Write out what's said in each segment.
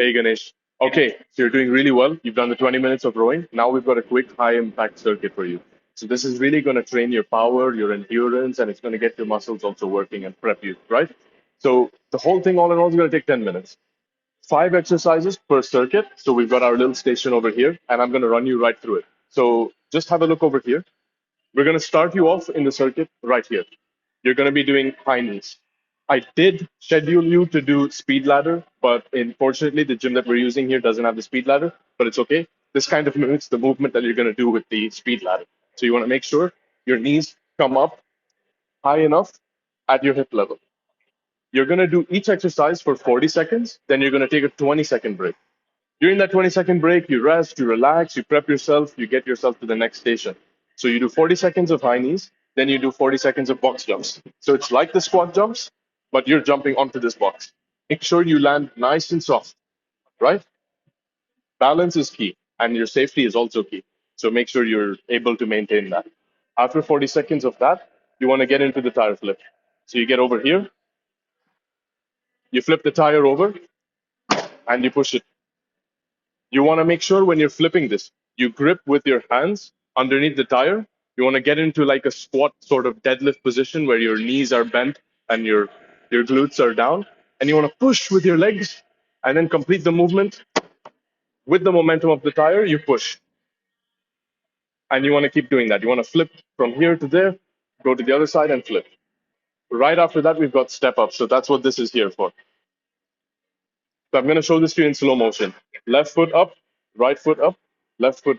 Hey Ganesh. Okay, so you're doing really well. You've done the 20 minutes of rowing. Now we've got a quick high impact circuit for you. So this is really going to train your power, your endurance, and it's going to get your muscles also working and prep you, right? So the whole thing all in all is going to take 10 minutes. 5 exercises per circuit. So we've got our little station over here, and I'm going to run you right through it. So just have a look over here. We're going to start you off in the circuit right here. You're going to be doing high knees. I did schedule you to do speed ladder, but unfortunately, the gym that we're using here doesn't have the speed ladder, but it's okay. This kind of mimics the movement that you're going to do with the speed ladder. So you want to make sure your knees come up high enough at your hip level. You're going to do each exercise for 40 seconds, then you're going to take a 20-second break. During that 20-second break, you rest, you relax, you prep yourself, you get yourself to the next station. So you do 40 seconds of high knees, then you do 40 seconds of box jumps. So it's like the squat jumps, but you're jumping onto this box. Make sure you land nice and soft, right? Balance is key, and your safety is also key. So make sure you're able to maintain that. After 40 seconds of that, you want to get into the tire flip. So you get over here, you flip the tire over, and you push it. You want to make sure when you're flipping this, you grip with your hands underneath the tire. You want to get into like a squat sort of deadlift position where your knees are bent and your glutes are down. And you want to push with your legs and then complete the movement with the momentum of the tire. You push. And you want to keep doing that. You want to flip from here to there, go to the other side and flip. Right after that, we've got step up. So that's what this is here for. So I'm going to show this to you in slow motion. Left foot up, left foot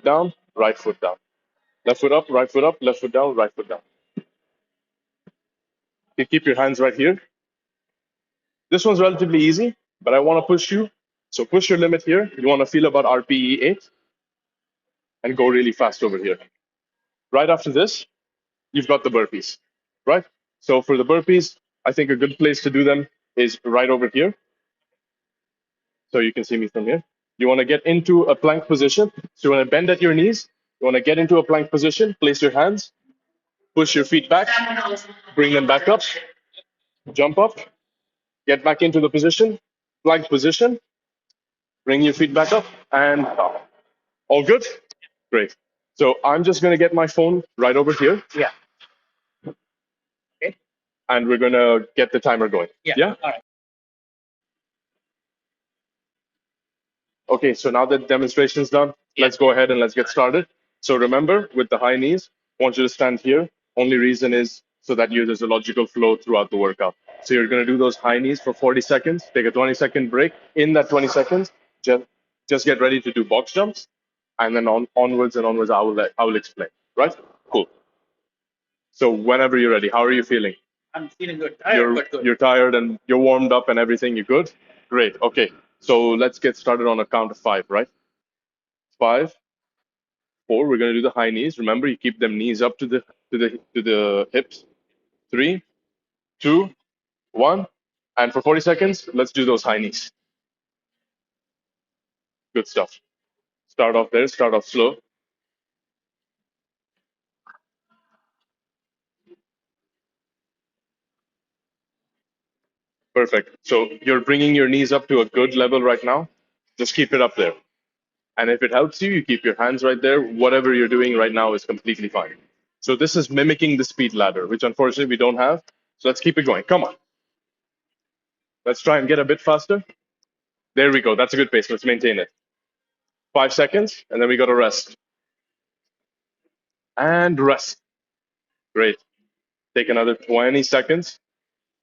down, right foot down. Left foot up, left foot down, right foot down. You keep your hands right here. This one's relatively easy, but I want to push you. So push your limit here. You want to feel about RPE 8 and go really fast over here. Right after this, you've got the burpees, right? So for the burpees, I think a good place to do them is right over here. So you can see me from here. You want to get into a plank position. So you want to bend at your knees. You want to get into a plank position, place your hands, push your feet back, bring them back up, jump up, get back into the position, plank position, bring your feet back up, and all good? Great. So I'm just going to get my phone right over here. Yeah. Okay. And we're going to get the timer going. Yeah? Yeah? All right. Okay, so now that demonstration's done, let's go ahead and let's get started. So remember, with the high knees, I want you to stand here. Only reason is so that there's a logical flow throughout the workout. So you're going to do those high knees for 40 seconds, take a 20-second break. In that 20 seconds, just get ready to do box jumps, and then onwards and onwards, I will explain. Right? Cool. So whenever you're ready, how are you feeling? I'm feeling good. Tired, but good. You're tired and you're warmed up and everything. You're good? Great. Okay. So let's get started on a count of 5, right? 5, 4. We're going to do the high knees. Remember, you keep them knees up to the hips. 3, 2, 1. And for 40 seconds, let's do those high knees. Good stuff. Start off there. Start off slow. Perfect. So you're bringing your knees up to a good level right now. Just keep it up there. And if it helps you, you keep your hands right there. Whatever you're doing right now is completely fine. So this is mimicking the speed ladder, which unfortunately we don't have. So let's keep it going. Come on. Let's try and get a bit faster. There we go. That's a good pace. Let's maintain it. 5 seconds, and then we got to rest. And rest. Great. Take another 20 seconds.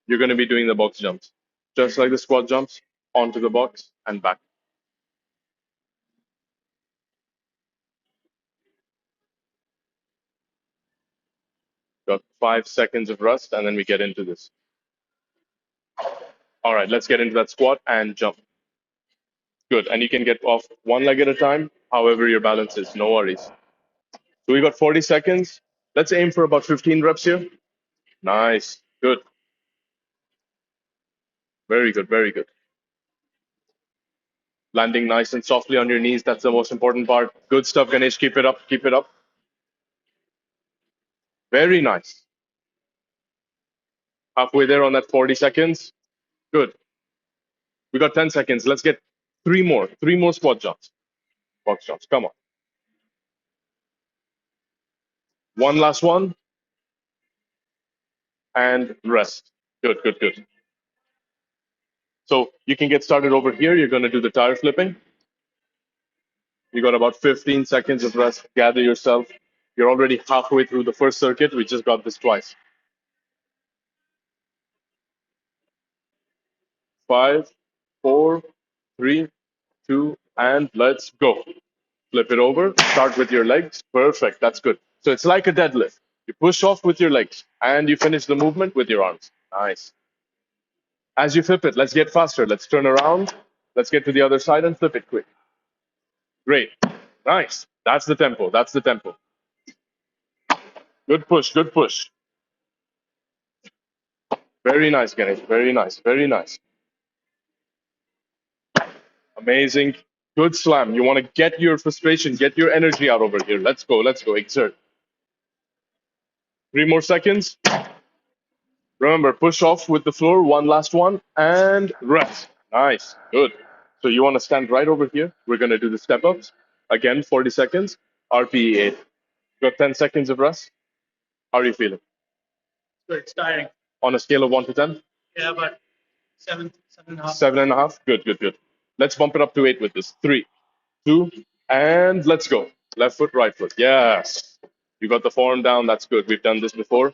You're going to be doing the box jumps. Just like the squat jumps, onto the box and back. Got 5 seconds of rest, and then we get into this. All right, let's get into that squat and jump. Good. And you can get off one leg at a time, however your balance is. No worries. So we got 40 seconds. Let's aim for about 15 reps here. Nice. Good. Very good. Very good. Landing nice and softly on your knees. That's the most important part. Good stuff, Ganesh. Keep it up. Keep it up. Very nice. Halfway there on that 40 seconds. Good. We got 10 seconds. Let's get Three more squat jumps. Box jumps. Come on. One last one and rest. Good, good, good. So you can get started over here. You're going to do the tire flipping. You got about 15 seconds of rest. Gather yourself. You're already halfway through the first circuit. We just got this twice. 5, 4, 3, 2, and let's go. Flip it over. Start with your legs. Perfect. That's good. So it's like a deadlift. You push off with your legs and you finish the movement with your arms. Nice. As you flip it, let's get faster. Let's turn around. Let's get to the other side and flip it quick. Great. Nice. That's the tempo. That's the tempo. Good push. Good push. Very nice, Ganesh. Very nice. Very nice. Amazing. Good slam. You want to get your frustration, get your energy out over here. Let's go. Let's go. Exert. 3 more seconds. Remember, push off with the floor. One last one and rest. Nice. Good. So you want to stand right over here. We're going to do the step ups. Again, 40 seconds. RPE 8. Got 10 seconds of rest. How are you feeling? Good. It's tiring. On a scale of 1 to 10? Yeah, but 7.5. 7.5. Good, good, good. Let's bump it up to 8 with this. 3, 2, and let's go. Left foot, right foot. Yes. You got the form down. That's good. We've done this before.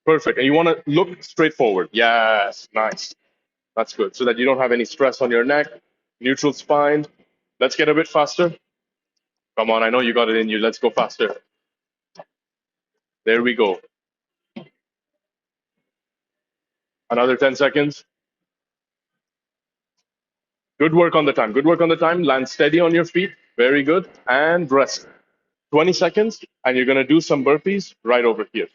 Perfect. And you want to look straight forward. Yes. Nice. That's good. So that you don't have any stress on your neck. Neutral spine. Let's get a bit faster. Come on. I know you got it in you. Let's go faster. There we go. Another 10 seconds. Good work on the time. Good work on the time. Land steady on your feet. Very good. And rest. 20 seconds. And you're going to do some burpees right over here.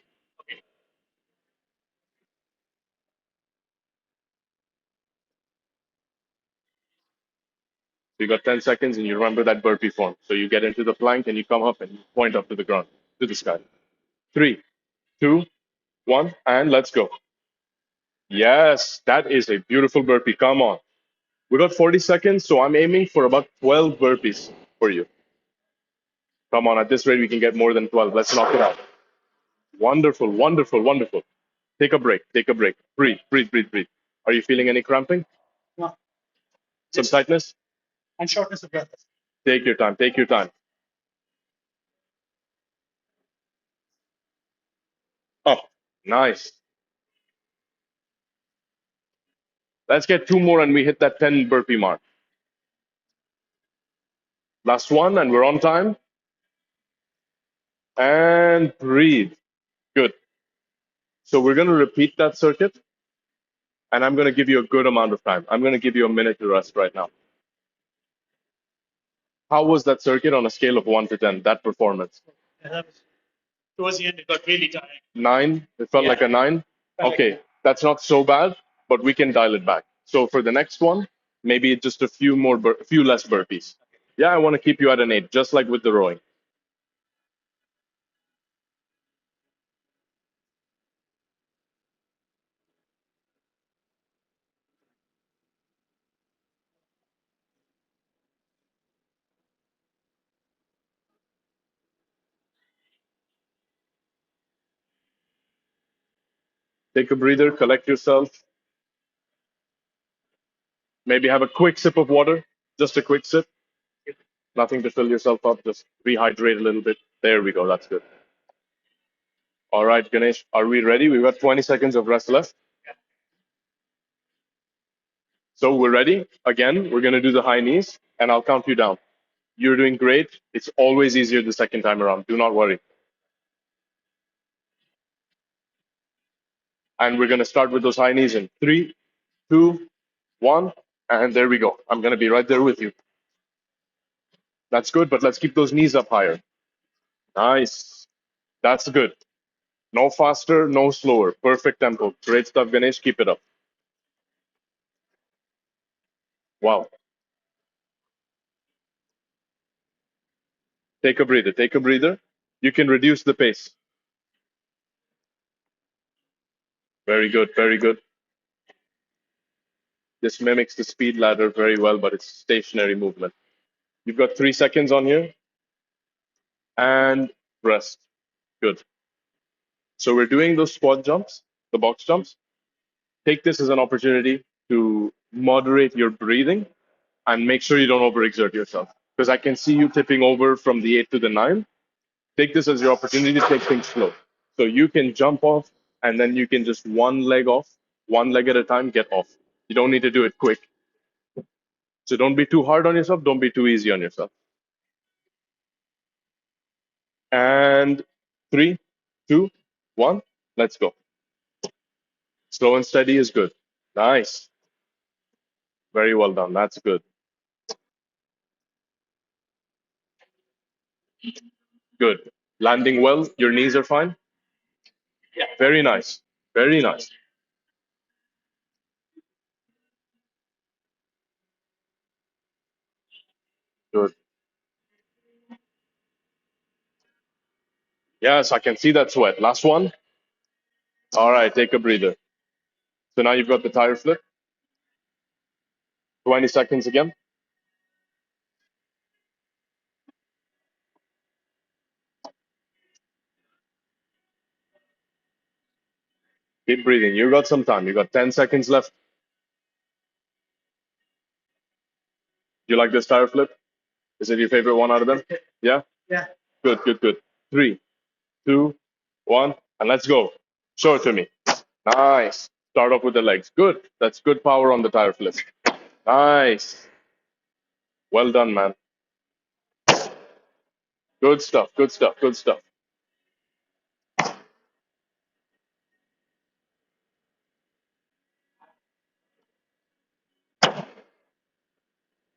So you got 10 seconds and you remember that burpee form. So you get into the plank and you come up and you point up to the ground, to the sky. 3, 2, 1, and let's go. Yes, that is a beautiful burpee. Come on. We got 40 seconds, so I'm aiming for about 12 burpees for you. Come on, at this rate, we can get more than 12. Let's knock it out. Wonderful, wonderful, wonderful. Take a break, take a break. Breathe, breathe, breathe, breathe. Are you feeling any cramping? No. Some tightness? And shortness of breath. Take your time, take your time. Up. Nice. Let's get 2 more and we hit that 10 burpee mark. Last one, and we're on time. And breathe. Good. So we're going to repeat that circuit, and I'm going to give you a good amount of time. I'm going to give you a minute to rest right now. How was that circuit on a scale of 1 to 10, that performance? Yeah, that was, towards the end, it got really tiring. 9? It felt like a 9? Okay, that's not so bad, but we can dial it back. So for the next one, maybe just a few more, a few less burpees. Yeah, I want to keep you at an 8, just like with the rowing. Take a breather, collect yourself. Maybe have a quick sip of water, just a quick sip. Nothing to fill yourself up, just rehydrate a little bit. There we go, that's good. All right, Ganesh, are we ready? We've got 20 seconds of rest left. So we're ready. Again, we're going to do the high knees, and I'll count you down. You're doing great. It's always easier the second time around. Do not worry. And we're going to start with those high knees in 3, 2, 1, and there we go. I'm going to be right there with you. That's good, but let's keep those knees up higher. Nice. That's good. No faster, no slower. Perfect tempo. Great stuff, Ganesh. Keep it up. Wow. Take a breather. Take a breather. You can reduce the pace. Very good. Very good. This mimics the speed ladder very well, but it's stationary movement. You've got 3 seconds on here and rest. Good. So we're doing those squat jumps, the box jumps. Take this as an opportunity to moderate your breathing and make sure you don't overexert yourself. Because I can see you tipping over from the 8 to the 9. Take this as your opportunity to take things slow. So you can jump off and then you can just one leg off, one leg at a time, get off. You don't need to do it quick. So don't be too hard on yourself. Don't be too easy on yourself. And 3, 2, 1, let's go. Slow and steady is good. Nice. Very well done. That's good. Good. Landing well. Your knees are fine. Yeah. Very nice. Very nice. Good. Yes, I can see that sweat. Last one. All right, take a breather. So now you've got the tire flip. 20 seconds again. Keep breathing. You got some time. You got 10 seconds left. You like this tire flip? Is it your favorite one out of them? Yeah? Yeah. Good, good, good. 3, 2, 1, and let's go. Show it to me. Nice. Start off with the legs. Good. That's good power on the tire flip. Nice. Well done, man. Good stuff. Good stuff. Good stuff.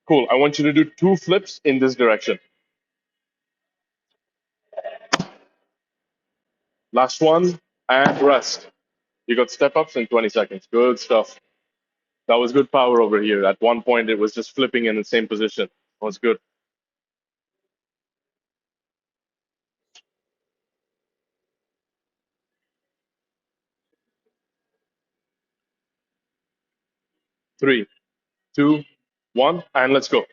Cool. I want you to do 2 flips in this direction. Last one and rest. You got step ups in 20 seconds. Good stuff. That was good power over here. At one point, it was just flipping in the same position. That was good. 3, 2, 1, and let's go.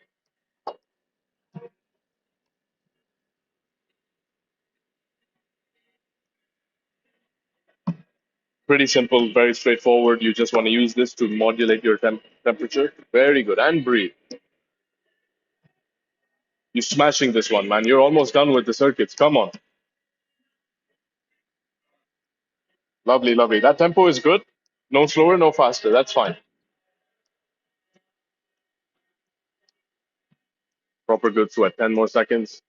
Pretty simple, very straightforward. You just want to use this to modulate your temperature. Very good. And breathe. You're smashing this one, man. You're almost done with the circuits. Come on. Lovely, lovely. That tempo is good. No slower, no faster. That's fine. Proper good sweat. 10 more seconds.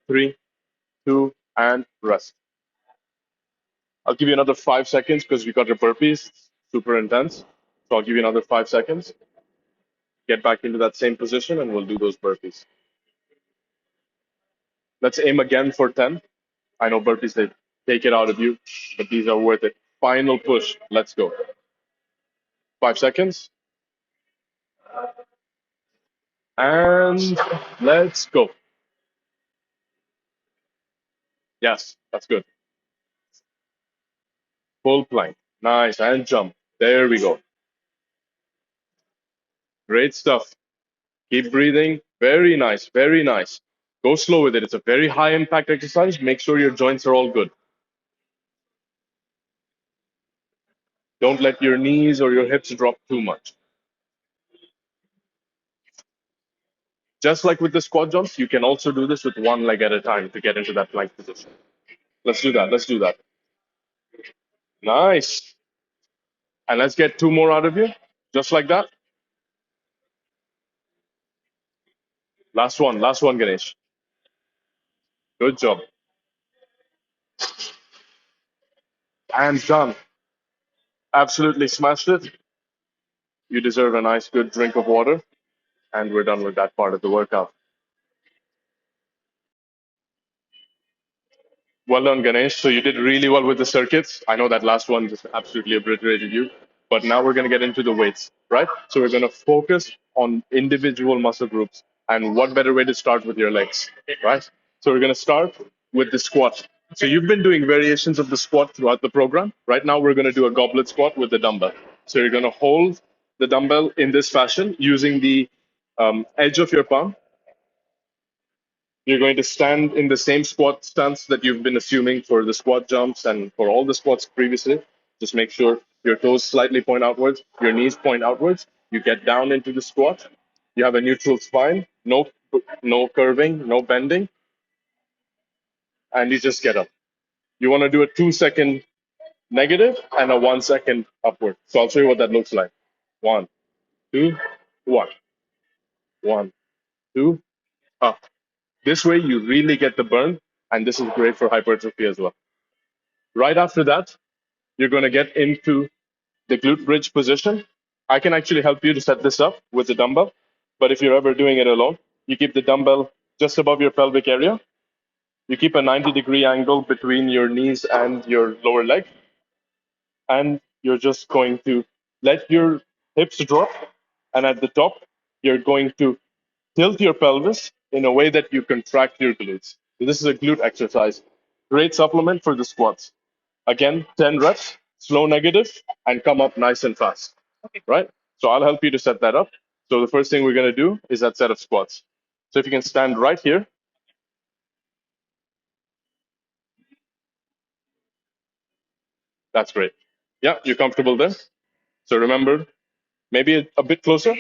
3, 2, and rest. I'll give you another 5 seconds because we got your burpees. Super intense. So I'll give you another 5 seconds. Get back into that same position and we'll do those burpees. Let's aim again for 10. I know burpees, they take it out of you, but these are worth it. Final push. Let's go. 5 seconds. And let's go. Yes, that's good. Full plank. Nice. And jump. There we go. Great stuff. Keep breathing. Very nice. Very nice. Go slow with it. It's a very high impact exercise. Make sure your joints are all good. Don't let your knees or your hips drop too much. Just like with the squat jumps, you can also do this with one leg at a time to get into that plank position. Let's do that. Let's do that. Nice. And let's get 2 more out of you. Just like that. Last one, Ganesh. Good job. And done. Absolutely smashed it. You deserve a nice, good drink of water. And we're done with that part of the workout. Well done, Ganesh. So you did really well with the circuits. I know that last one just absolutely obliterated you. But now we're going to get into the weights, right? So we're going to focus on individual muscle groups. And what better way to start with your legs, right? So we're going to start with the squat. So you've been doing variations of the squat throughout the program. Right now, we're going to do a goblet squat with the dumbbell. So you're going to hold the dumbbell in this fashion using the edge of your palm. You're going to stand in the same squat stance that you've been assuming for the squat jumps and for all the squats previously. Just make sure your toes slightly point outwards, your knees point outwards. You get down into the squat. You have a neutral spine, no curving, no bending, and you just get up. You want to do a 2 second negative and a 1 second upward. So I'll show you what that looks like. One, two, one, one, two, up. This way you really get the burn, and this is great for hypertrophy as well. Right after that, you're going to get into the glute bridge position. I can actually help you to set this up with the dumbbell, but if you're ever doing it alone, you keep the dumbbell just above your pelvic area. You keep a 90-degree angle between your knees and your lower leg, and you're just going to let your hips drop. And at the top, you're going to tilt your pelvis in a way that you contract your glutes. So this is a glute exercise. Great supplement for the squats. Again, 10 reps, slow negative, and come up nice and fast. Right? So I'll help you to set that up. So the first thing we're going to do is that set of squats. So if you can stand right here, that's great. Yeah, you're comfortable there. So remember, maybe a bit closer.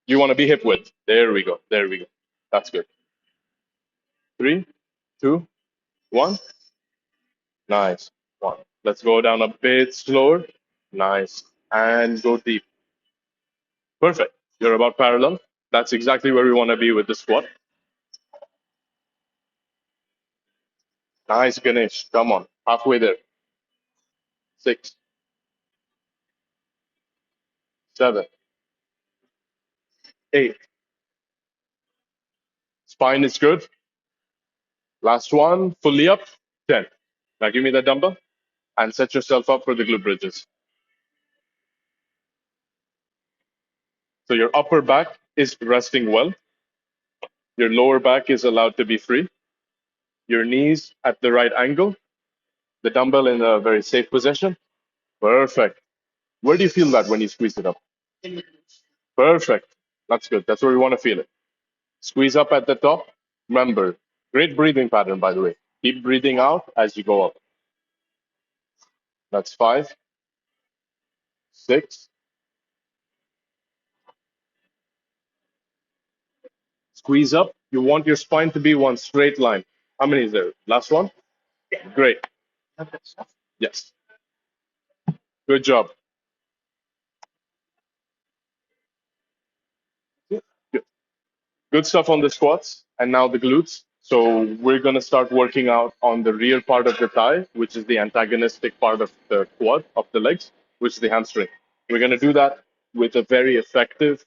You want to be hip width. There we go. There we go. That's good. Three, two, one. Nice. One. Let's go down a bit slower. Nice. And go deep. Perfect. You're about parallel. That's exactly where we want to be with the squat. Nice, Ganesh. Come on. Halfway there. 6, 7, 8. Spine is good. Last one. Fully up. 10. Now give me that dumbbell and set yourself up for the glute bridges. So your upper back is resting well. Your lower back is allowed to be free. Your knees at the right angle. The dumbbell in a very safe position. Perfect. Where do you feel that when you squeeze it up? Perfect. That's good. That's where we want to feel it. Squeeze up at the top. Remember, great breathing pattern, by the way. Keep breathing out as you go up. That's 5, 6. Squeeze up. You want your spine to be one straight line. How many is there? Last one? Great. Yes. Good job. Good. Good stuff on the squats and now the glutes. So we're going to start working out on the rear part of the thigh, which is the antagonistic part of the quad of the legs, which is the hamstring. We're going to do that with a very effective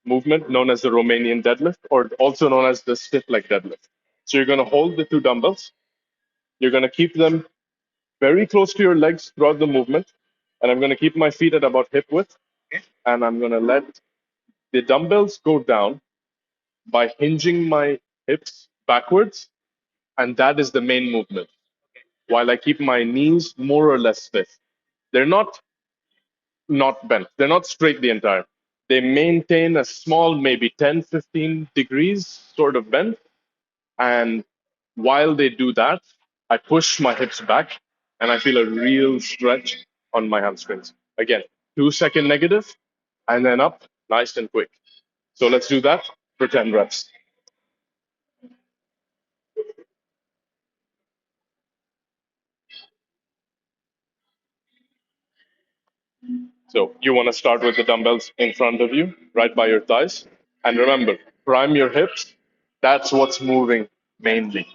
movement known as the Romanian deadlift, or also known as the stiff leg deadlift. So you're going to hold the two dumbbells. You're going to keep them very close to your legs throughout the movement. And I'm going to keep my feet at about hip width. And I'm going to let the dumbbells go down by hinging my hips backwards. And that is the main movement, while I keep my knees more or less stiff. They're not bent. They're not straight the entire. They maintain a small, maybe 10, 15 degrees sort of bend. And while they do that, I push my hips back and I feel a real stretch on my hamstrings. Again, 2 second negative and then up nice and quick. So let's do that for 10 reps. So you want to start with the dumbbells in front of you, right by your thighs. And remember, prime your hips. That's what's moving mainly,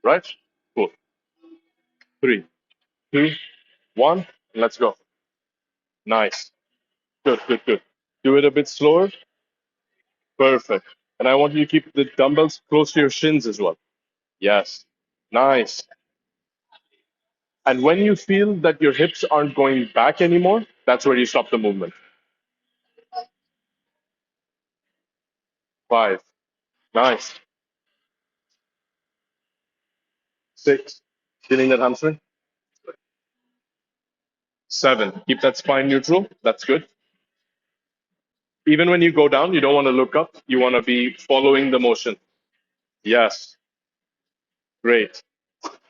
right? Cool. 3, 2, 1. Let's go. Nice. Good, good, good. Do it a bit slower. Perfect. And I want you to keep the dumbbells close to your shins as well. Yes. Nice. And when you feel that your hips aren't going back anymore, that's where you stop the movement. 5. Nice. 6. Feeling that hamstring? 7. Keep that spine neutral. That's good. Even when you go down, you don't want to look up. You want to be following the motion. Yes. Great.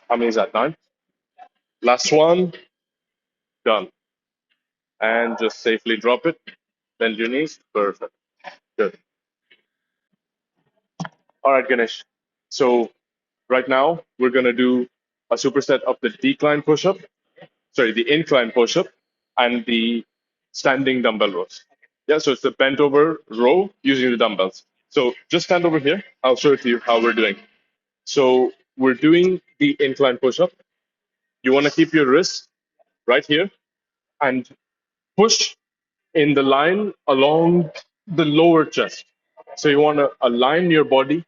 How many is that? 9. Last one. Done. And just safely drop it. Bend your knees. Perfect. Good. All right, Ganesh. So right now we're gonna do a superset of the decline push-up, sorry, the incline push-up and the standing dumbbell rows. Yeah, so it's the bent over row using the dumbbells. So just stand over here. I'll show it to you how we're doing. So we're doing the incline push-up. You want to keep your wrist right here and push in the line along the lower chest. So you want to align your body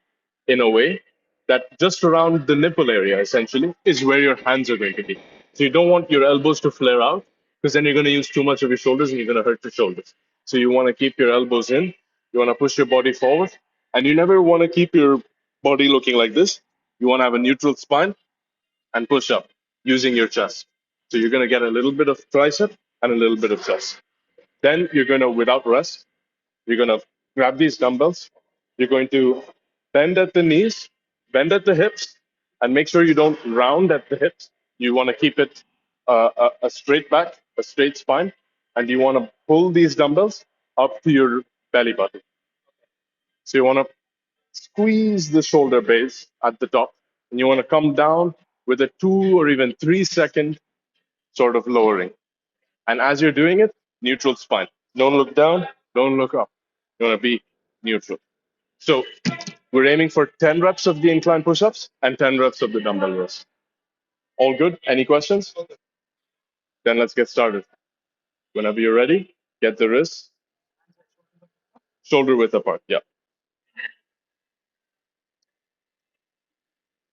in a way that just around the nipple area, essentially, is where your hands are going to be. So you don't want your elbows to flare out because then you're going to use too much of your shoulders and you're going to hurt your shoulders. So you want to keep your elbows in. You want to push your body forward. And you never want to keep your body looking like this. You want to have a neutral spine and push up using your chest. So you're going to get a little bit of tricep and a little bit of chest. Then you're going to, without rest, you're going to grab these dumbbells. You're going to bend at the knees, bend at the hips, and make sure you don't round at the hips. You want to keep it a straight back, a straight spine, and you want to pull these dumbbells up to your belly button. So you want to squeeze the shoulder base at the top, and you want to come down with a 2 or even 3 second sort of lowering. And as you're doing it, neutral spine. Don't look down, don't look up. You want to be neutral. So we're aiming for 10 reps of the incline push-ups and 10 reps of the dumbbell rows. All good? Any questions? Then let's get started. Whenever you're ready, get the wrists shoulder width apart. Yeah,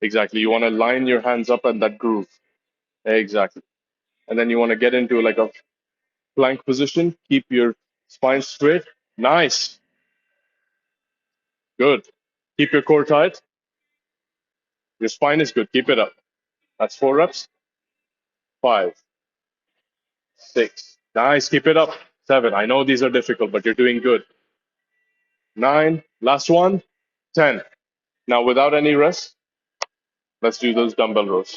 exactly. You want to line your hands up at that groove. Exactly. And then you want to get into like a plank position. Keep your spine straight. Nice. Good. Keep your core tight. Your spine is good. Keep it up. That's 4 reps. 5, 6. Nice. Keep it up. 7. I know these are difficult, but you're doing good. 9. Last one. 10. Now, without any rest, let's do those dumbbell rows.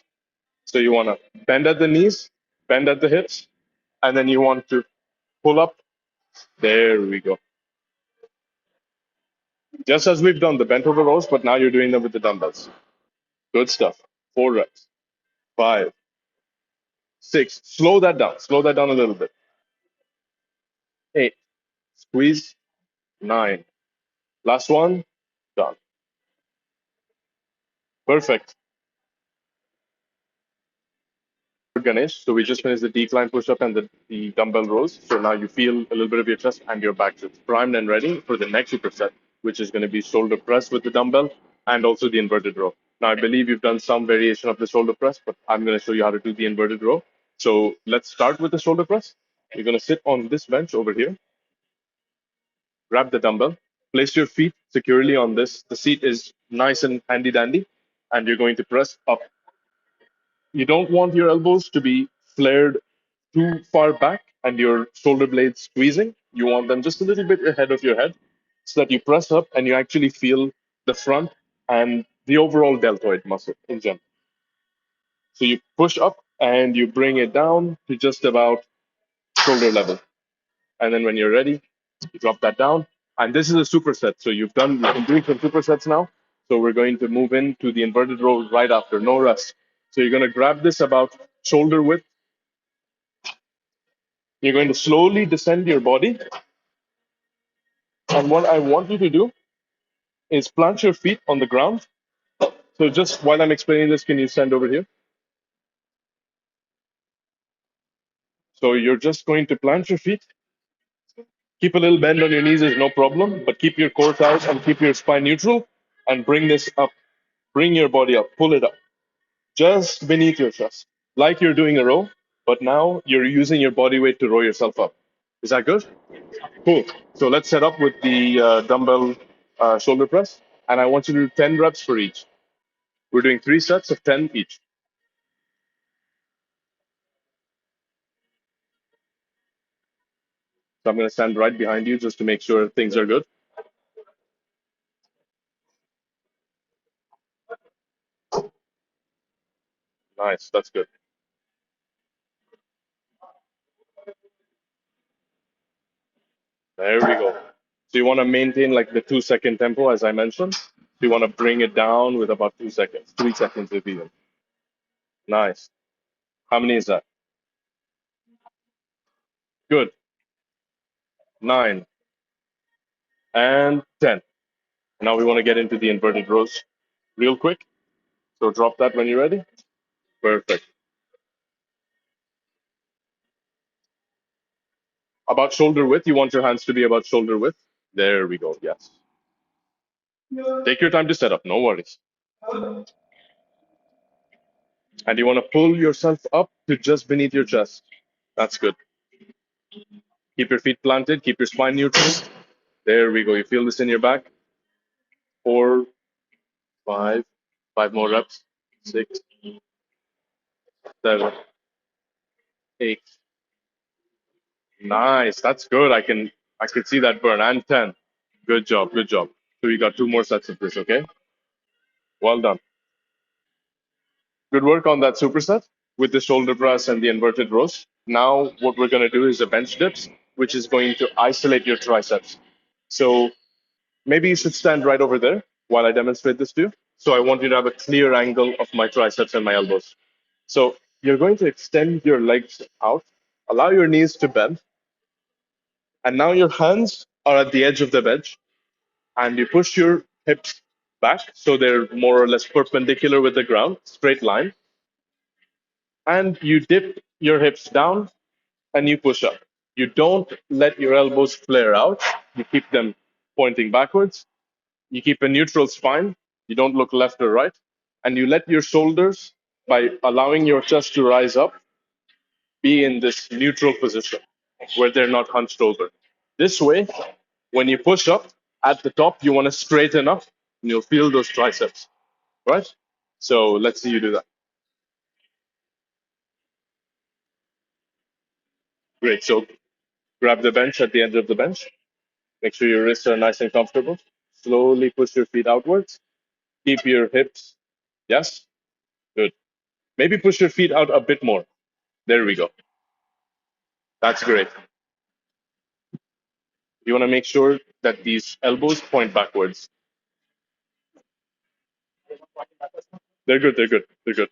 So you want to bend at the knees, bend at the hips, and then you want to pull up. There we go. Just as we've done the bent over rows, but now you're doing them with the dumbbells. Good stuff. 4 reps. 5, 6. Slow that down. Slow that down a little bit. 8. Squeeze. 9. Last one. Done. Perfect. Ganesh. So we just finished the decline push-up and the dumbbell rows. So now you feel a little bit of your chest and your back. So it's primed and ready for the next superset, which is going to be shoulder press with the dumbbell and also the inverted row. Now I believe you've done some variation of the shoulder press, but I'm going to show you how to do the inverted row. So let's start with the shoulder press. You're going to sit on this bench over here, grab the dumbbell, place your feet securely on this. The seat is nice and handy dandy, and you're going to press up. You don't want your elbows to be flared too far back and your shoulder blades squeezing. You want them just a little bit ahead of your head so that you press up and you actually feel the front and the overall deltoid muscle in general. So you push up and you bring it down to just about shoulder level. And then when you're ready, you drop that down. And this is a superset. So you've been doing some supersets now. So we're going to move into the inverted rows right after, no rest. So you're going to grab this about shoulder width. You're going to slowly descend your body. And what I want you to do is plant your feet on the ground. So just while I'm explaining this, can you stand over here? So you're just going to plant your feet. Keep a little bend on your knees is no problem, but keep your core tight and keep your spine neutral and bring this up. Bring your body up, pull it up, just beneath your chest, like you're doing a row, but now you're using your body weight to row yourself up. Is that good? Cool. So let's set up with the dumbbell shoulder press, and I want you to do 10 reps for each. We're doing 3 sets of 10 each. So I'm going to stand right behind you just to make sure things are good. Nice. That's good. There we go. So you want to maintain like the 2 second tempo, as I mentioned. So you want to bring it down with about 2 seconds, 3 seconds if even. Nice. How many is that? Good. 9 and 10. Now we want to get into the inverted rows real quick. So drop that when you're ready. Perfect. About shoulder width. You want your hands to be about shoulder width. There we go. Yes. Take your time to set up. No worries. And you want to pull yourself up to just beneath your chest. That's good. Keep your feet planted. Keep your spine neutral. There we go. You feel this in your back. 4, 5, 5 more reps. 6, 7, 8. Nice. That's good. I can see that burn. And 10. Good job. Good job. So you got 2 more sets of this. Okay. Well done. Good work on that superset with the shoulder press and the inverted rows. Now what we're going to do is a bench dips, which is going to isolate your triceps. So maybe you should stand right over there while I demonstrate this to you. So I want you to have a clear angle of my triceps and my elbows. So you're going to extend your legs out, allow your knees to bend, and now your hands are at the edge of the bench, and you push your hips back so they're more or less perpendicular with the ground, straight line, and you dip your hips down and you push up. You don't let your elbows flare out. You keep them pointing backwards. You keep a neutral spine. You don't look left or right. And you let your shoulders, by allowing your chest to rise up, be in this neutral position where they're not hunched over. This way, when you push up at the top, you want to straighten up and you'll feel those triceps, right? So let's see you do that. Great. So grab the bench at the end of the bench. Make sure your wrists are nice and comfortable. Slowly push your feet outwards. Keep your hips. Yes? Good. Maybe push your feet out a bit more. There we go. That's great. You want to make sure that these elbows point backwards. They're good. They're good. They're good.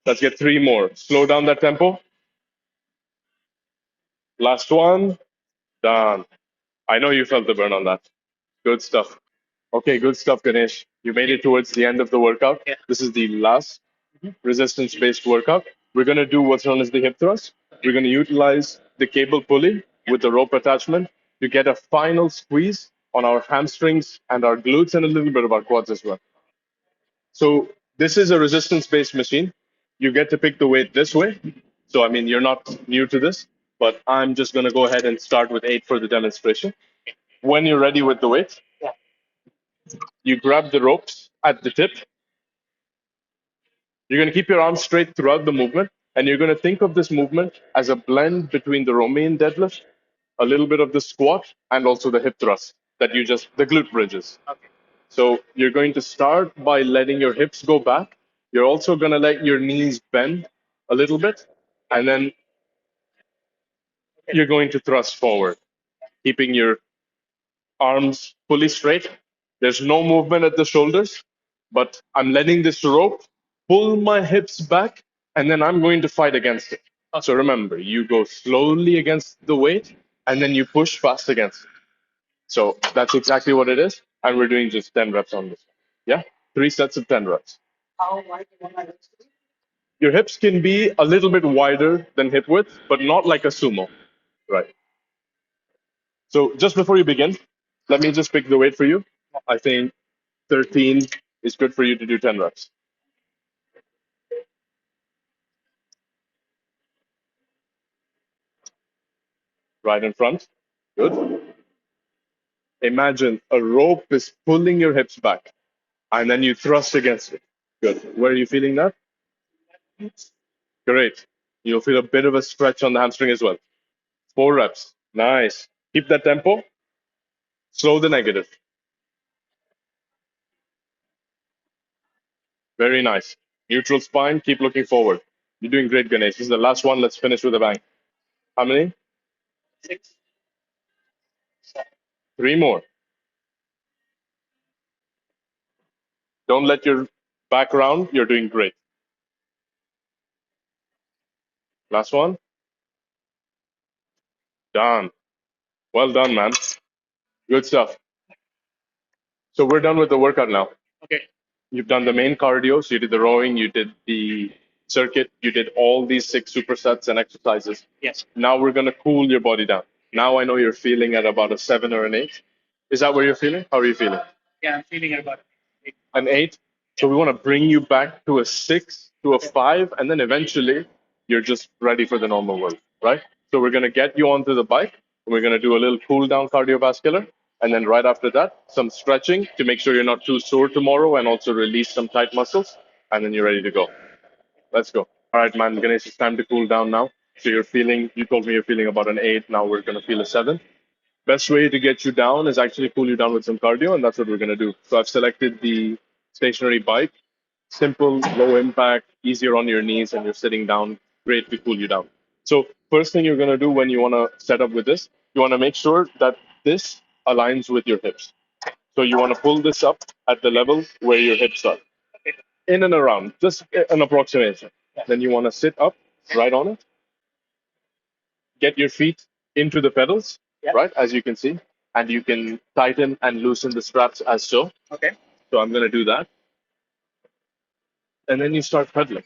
Let's get 3 more. Slow down that tempo. Last one. Done. I know you felt the burn on that. Good stuff. Okay, good stuff, Ganesh. You made it towards the end of the workout. Yeah. This is the last resistance-based workout. We're going to do what's known as the hip thrust. We're going to utilize the cable pulley with the rope attachment to get a final squeeze on our hamstrings and our glutes and a little bit of our quads as well. So this is a resistance-based machine. You get to pick the weight this way. So, I mean, you're not new to this, but I'm just going to go ahead and start with 8 for the demonstration. When you're ready with the weight, you grab the ropes at the tip. You're going to keep your arms straight throughout the movement, and you're going to think of this movement as a blend between the Romanian deadlift, a little bit of the squat, and also the hip thrust that you just, the glute bridges. Okay. So you're going to start by letting your hips go back. You're also going to let your knees bend a little bit, and then you're going to thrust forward, keeping your arms fully straight. There's no movement at the shoulders, but I'm letting this rope pull my hips back, and then I'm going to fight against it. So remember, you go slowly against the weight, and then you push fast against it. So that's exactly what it is, and we're doing just 10 reps on this. Yeah, 3 sets of 10 reps. How wide do you want my legs to be? Your hips can be a little bit wider than hip width, but not like a sumo. Right. So just before you begin, let me just pick the weight for you. I think 13 is good for you to do 10 reps. Right in front. Good. Imagine a rope is pulling your hips back, and then you thrust against it. Good. Where are you feeling that? Great. You'll feel a bit of a stretch on the hamstring as well. 4 reps. Nice. Keep that tempo. Slow the negative. Very nice. Neutral spine. Keep looking forward. You're doing great, Ganesh. This is the last one. Let's finish with a bang. How many? 3 more. Don't let your back round. You're doing great. Last one. Done. Well done, man. Good stuff. So we're done with the workout now. You've done the main cardio, so you did the rowing, you did the circuit, you did all these 6 supersets and exercises. Now we're going to cool your body down. Now I know you're feeling at about a 7 or an 8. Is that where you're feeling? How are you feeling? An 8? So we want to bring you back to a 6, to a 5, and then eventually you're just ready for the normal world, right? So we're going to get you onto the bike, and we're going to do a little cool down cardiovascular, and then right after that, some stretching to make sure you're not too sore tomorrow and also release some tight muscles, and then you're ready to go. Let's go. All right, man, Ganesh, it's time to cool down now. So you told me you're feeling about an 8, now we're going to feel a 7. Best way to get you down is actually cool you down with some cardio, and that's what we're going to do. So I've selected the stationary bike, simple, low impact, easier on your knees, and you're sitting down. Great to cool you down. So first thing you're going to do when you want to set up with this, you want to make sure that this aligns with your hips. So you want to pull this up at the level where your hips are, in and around, just an approximation. Then you want to sit up right on it, get your feet into the pedals, right, as you can see, and you can tighten and loosen the straps as so. So I'm going to do that. And then you start pedaling.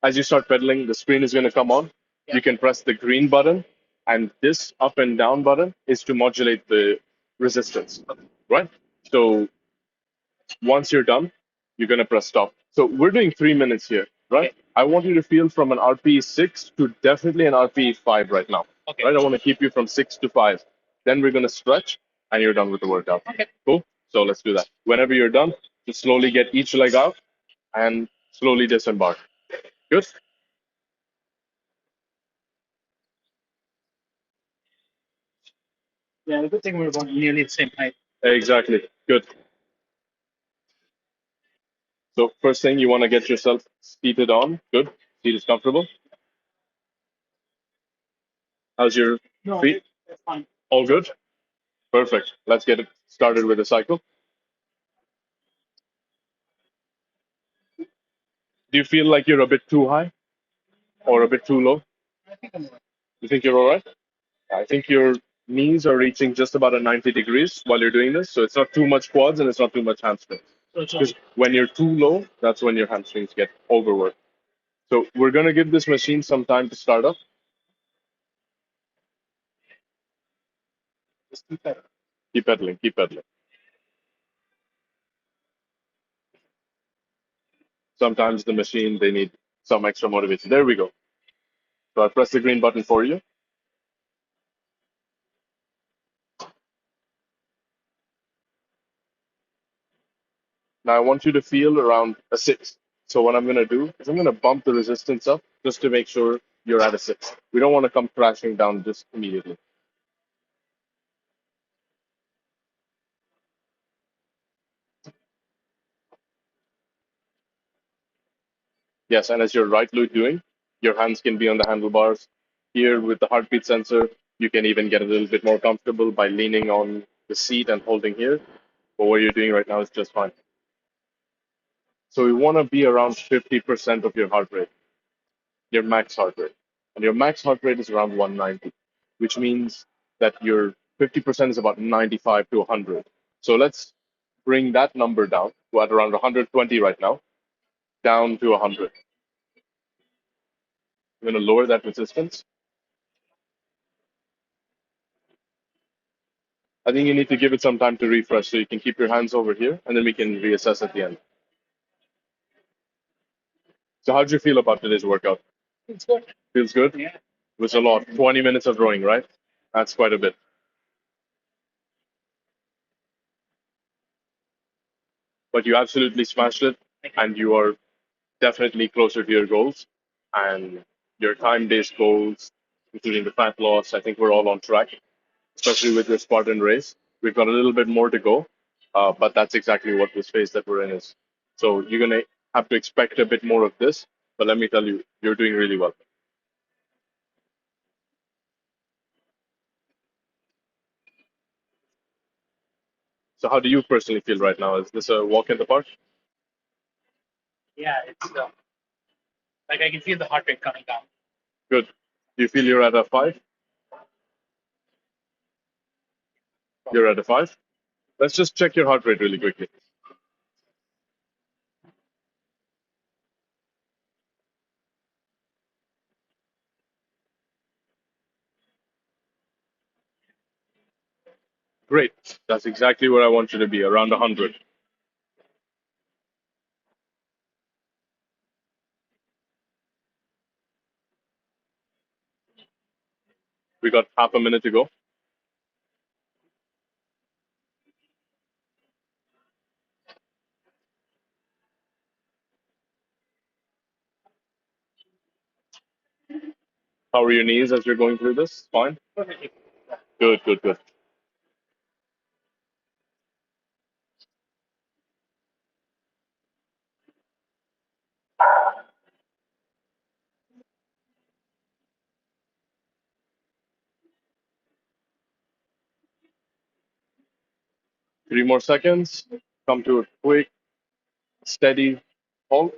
As you start pedaling, the screen is going to come on. You can press the green button, and this up and down button is to modulate the resistance, right? So once you're done, you're going to press stop. So we're doing 3 minutes here, right? I want you to feel from an RPE 6 to definitely an RPE 5 right now. Right? I want to keep you from 6 to 5. Then we're going to stretch, and you're done with the workout. Cool? So let's do that. Whenever you're done, just slowly get each leg out and slowly disembark. Good? Exactly. Good. So first thing, you want to get yourself seated on. Good. Seat is comfortable. How's your feet? All good? Perfect. Let's get it started with the cycle. Do you feel like you're a bit too high or a bit too low? You think you're all right? I think your knees are reaching just about a 90 degrees while you're doing this. So it's not too much quads and it's not too much hamstrings. Because when you're too low, that's when your hamstrings get overworked. So we're going to give this machine some time to start up. Keep pedaling, keep pedaling. Sometimes the machine, they need some extra motivation. There we go. So I press the green button for you. Now I want you to feel around a 6. So what I'm going to do is I'm going to bump the resistance up just to make sure you're at a 6. We don't want to come crashing down just immediately. Yes, and as your right glute doing, your hands can be on the handlebars. Here with the heartbeat sensor, you can even get a little bit more comfortable by leaning on the seat and holding here. But what you're doing right now is just fine. So we want to be around 50% of your heart rate, your max heart rate. And your max heart rate is around 190, which means that your 50% is about 95 to 100. So let's bring that number down to at around 120 right now, down to 100. I'm going to lower that resistance. I think you need to give it some time to refresh so you can keep your hands over here and then we can reassess at the end. So how did you feel about today's workout? Feels good? It was a lot. 20 minutes of rowing, right? That's quite a bit. but you absolutely smashed it, and you are definitely closer to your goals and your time-based goals, including the fat loss. I think we're all on track, especially with your Spartan race. We've got a little bit more to go, but that's exactly what this phase that we're in is. So you're gonna have to expect a bit more of this. But let me tell you, you're doing really well. So how do you personally feel right now? Is this a walk in the park? Yeah, it's like I can feel the heart rate coming down. Good. Do you feel you're at a five? You're at a five? Let's just check your heart rate really quickly. Great. That's exactly where I want you to be, around 100. We got half a minute to go. How are your knees as you're going through this? Fine? Good, good, good. 3 more seconds. Come to a quick, steady halt.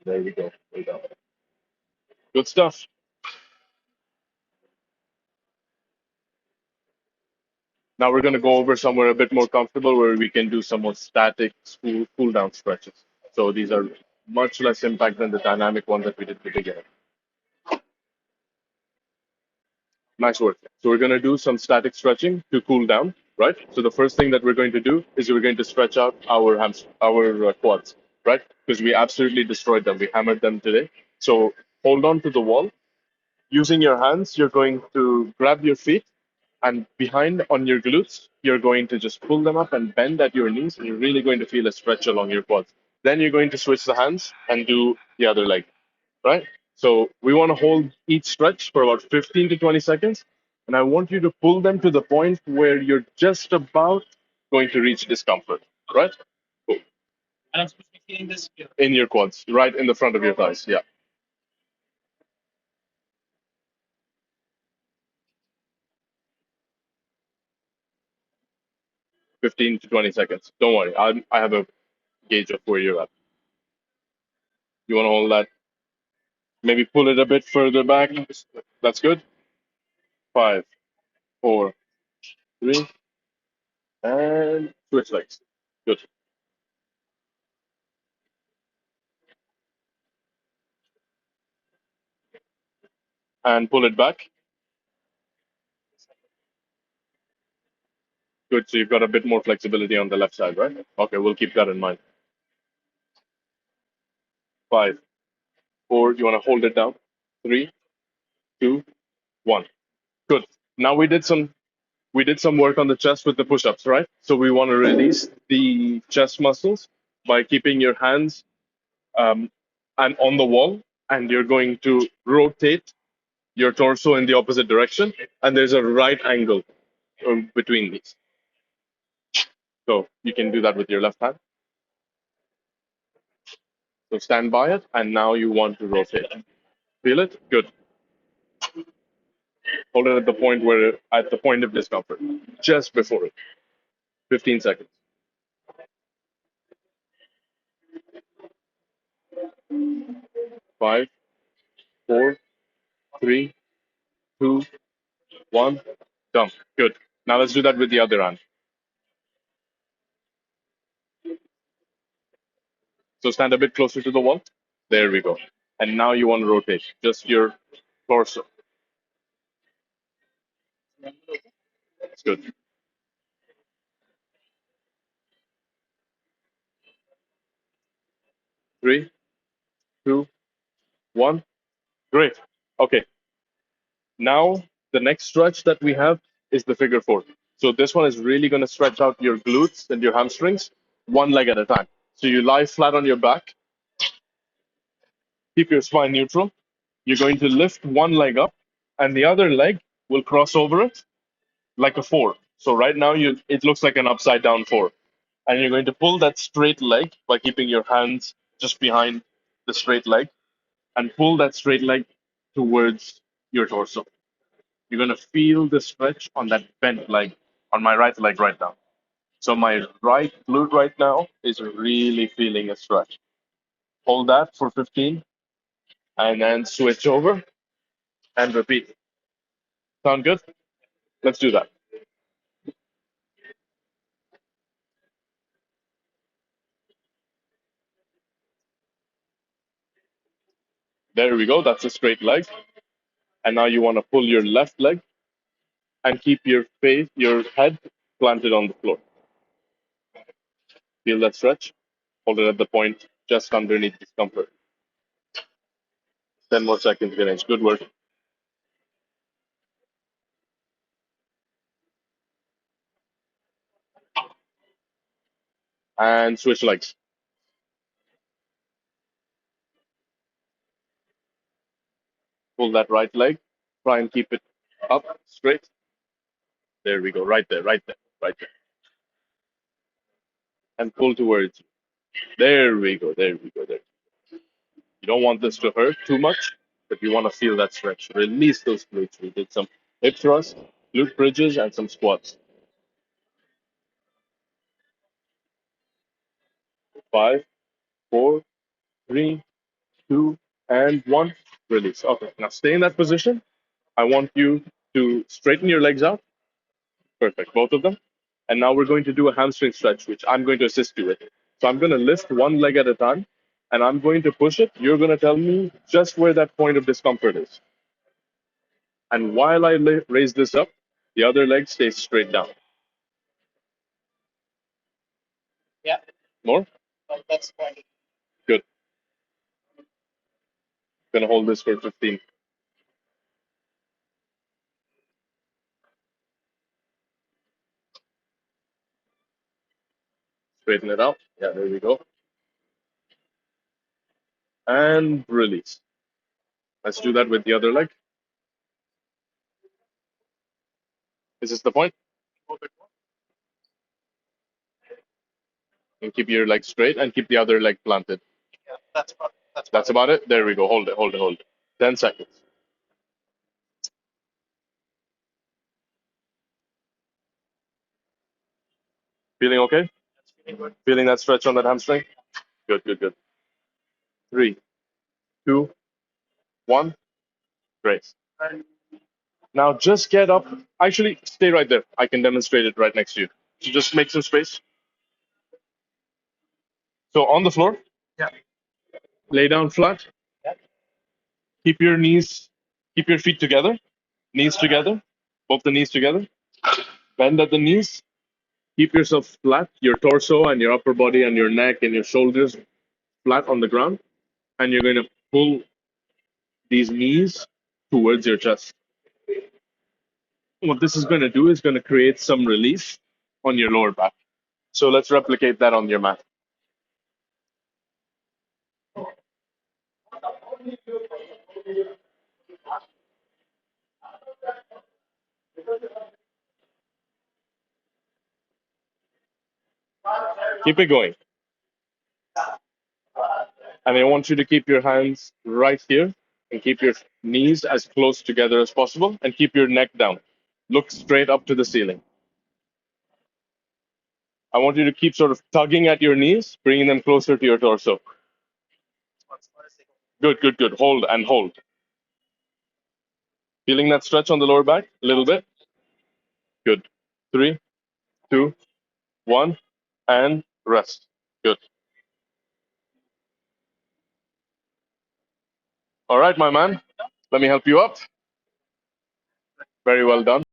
There we go. Way down. Good stuff. Now we're going to go over somewhere a bit more comfortable where we can do some more static cool down stretches. So these are much less impact than the dynamic one that we did at the beginning. Nice work. So we're going to do some static stretching to cool down, right? So the first thing that we're going to do is we're going to stretch out our quads, right? Because we absolutely destroyed them. We hammered them today. So hold on to the wall. Using your hands, you're going to grab your feet and behind on your glutes, you're going to just pull them up and bend at your knees, and you're really going to feel a stretch along your quads. Then you're going to switch the hands and do the other leg, right? So we want to hold each stretch for about 15 to 20 seconds, and I want you to pull them to the point where you're just about going to reach discomfort, right? Cool. And I'm supposed to be feeling this here. In your quads, right in the front of your thighs. Yeah, 15 to 20 seconds. Don't worry, I have a gauge of where you're at. You want to hold that. Maybe pull it a bit further back. That's good. Five, four, three, and switch legs. Good. And pull it back. Good. So you've got a bit more flexibility on the left side, right? Okay, we'll keep that in mind. Five, four. You want to hold it down? Three, two, one. Good. Now we did some work on the chest with the push-ups, right? So we want to release the chest muscles by keeping your hands and on the wall, and you're going to rotate your torso in the opposite direction, and there's a right angle between these. So you can do that with your left hand. So stand by it, and now you want to rotate. Feel it? Good. Hold it at the point of discomfort, just before it. 15 seconds. Five, four, three, two, one. Done. Good. Now let's do that with the other hand. So stand a bit closer to the wall. There we go. And now you want to rotate just your torso. That's good. Three, two, one. Great. Okay. Now the next stretch that we have is the figure four. So this one is really going to stretch out your glutes and your hamstrings. one leg at a time. So you lie flat on your back, keep your spine neutral. You're going to lift one leg up, and the other leg will cross over it like a four. So right now it looks like an upside down four. And you're going to pull that straight leg by keeping your hands just behind the straight leg and pull that straight leg towards your torso. You're going to feel the stretch on that bent leg, on my right leg right now. So my right glute right now is really feeling a stretch. Hold that for 15 and then switch over and repeat. Sound good? Let's do that. There we go. That's a straight leg. And now you want to pull your left leg and keep your face, your head planted on the floor. Feel that stretch. Hold it at the point just underneath discomfort. 10 more seconds, Ganesh. Good work. And switch legs. Pull that right leg. Try and keep it up straight. There we go. Right there, right there, right there. And pull towards you. There we go. There we go. There. You don't want this to hurt too much, but you want to feel that stretch. Release those glutes. We did some hip thrusts, glute bridges, and some squats. 5, 4, 3, 2, and 1. Release. Okay. Now stay in that position. I want you to straighten your legs out. Perfect. Both of them. And now we're going to do a hamstring stretch, which I'm going to assist you with. So I'm going to lift one leg at a time, and I'm going to push it. You're going to tell me just where that point of discomfort is. And while I raise this up, the other leg stays straight down. Yeah. More? Oh, that's fine. Good. Gonna hold this for 15. Straighten it out. Yeah, there we go. And release. Let's do that with the other leg. Is this the point? And keep your leg straight and keep the other leg planted. Yeah, That's about it. There we go. Hold it, hold it, hold it. 10 seconds. Feeling okay? Feeling that stretch on that hamstring? Good, good, good. 3, 2, 1. Great. Now just get up. Actually, stay right there. I can demonstrate it right next to you. So just make some space. So on the floor, Yeah. lay down flat. Yeah. Keep your knees, keep your feet together. Knees together. Both the knees together. Bend at the knees. Keep yourself flat. Your torso and your upper body and your neck and your shoulders flat on the ground. And you're going to pull these knees towards your chest. What this is going to do is going to create some relief on your lower back. So let's replicate that on your mat. Keep it going. And I want you to keep your hands right here and keep your knees as close together as possible and keep your neck down. Look straight up to the ceiling. I want you to keep sort of tugging at your knees, bringing them closer to your torso. Good, good, good. Hold and hold. Feeling that stretch on the lower back a little bit? Good. 3, 2, 1, and rest. Good. All right, my man. Let me help you up. Very well done.